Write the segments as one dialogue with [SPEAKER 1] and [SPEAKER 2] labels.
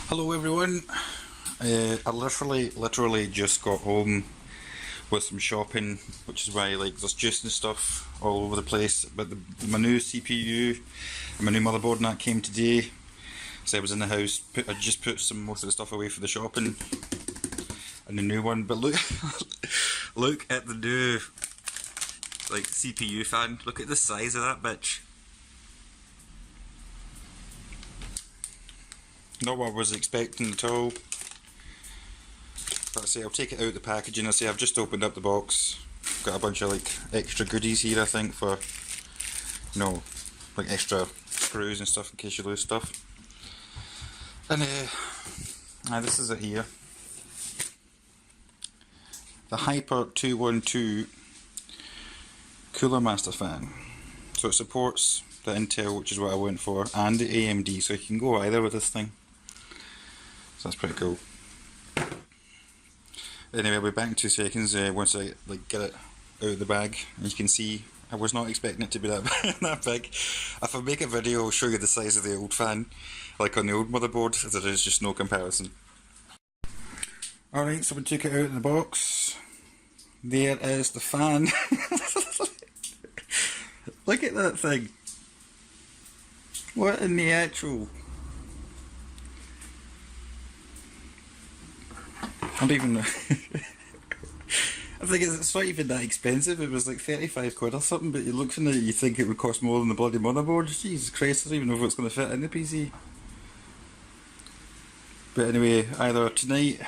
[SPEAKER 1] Hello everyone. I literally just got home with some shopping, which is why there's juice and stuff all over the place. But my new CPU and my new motherboard and that came today, so I was in the house. I just put most of the stuff away for the shopping and the new one. But look, look at the new CPU fan. Look at the size of that bitch. Not what I was expecting at all. But I say I'll take it out of the packaging. I say I've just opened up the box. Got a bunch of extra goodies here, I think, for extra screws and stuff in case you lose stuff. And this is it here. The Hyper 212 Cooler Master fan. So it supports the Intel, which is what I went for, and the AMD, so you can go either with this thing. So that's pretty cool. Anyway, I'll be back in 2 seconds once I get it out of the bag. And you can see I was not expecting it to be that that big. If I make a video, I'll show you the size of the old fan, like on the old motherboard. There is just no comparison. Alright, so we took it out of the box. There is the fan. Look at that thing. What in the actual... I don't even know. I think it's not even that expensive. It was like 35 quid or something, but you look at it, you think it would cost more than the bloody motherboard. Jesus Christ, I don't even know if it's going to fit in the PC. But anyway, either tonight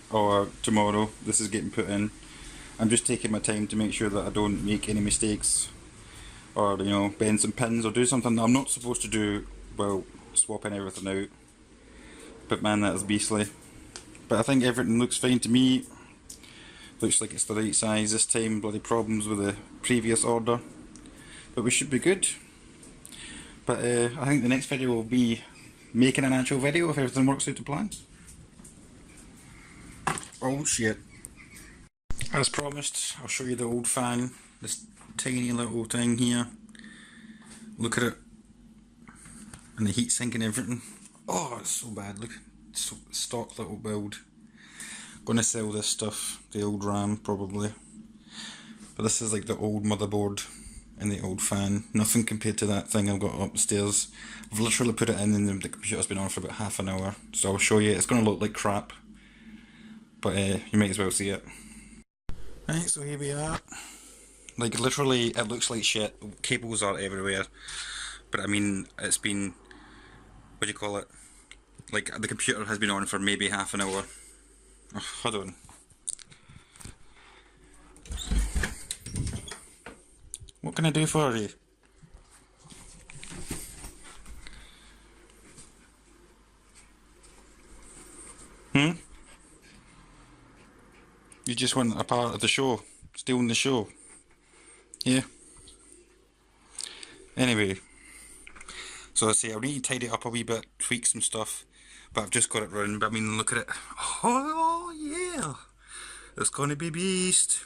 [SPEAKER 1] or tomorrow, this is getting put in. I'm just taking my time to make sure that I don't make any mistakes, or bend some pins or do something that I'm not supposed to do while swapping everything out. But man, that is beastly. But I think everything looks fine to me. Looks like it's the right size this time. Bloody problems with the previous order. But we should be good. But I think the next video will be making an actual video if everything works out to plan. Oh shit. As promised, I'll show you the old fan. This tiny little thing here. Look at it. And the heatsink and everything. Oh, it's so bad. Look. Stock little build. Gonna sell this stuff, the old RAM probably. But this is like the old motherboard and the old fan. Nothing compared to that thing I've got upstairs. I've literally put it in and the computer's been on for about half an hour. So I'll show you. It's gonna look like crap, but you might as well see it. Right, so here we are. Like literally it looks like shit. Cables are everywhere. But I mean, it's been, what do you call it? Like, the computer has been on for maybe half an hour. Oh, hold on. What can I do for you? You just want a part of the show? Stealing the show? Yeah? Anyway. So I say I need to tidy it up a wee bit, tweak some stuff. But I've just got it running. But I mean, look at it. Oh yeah, it's gonna be beast.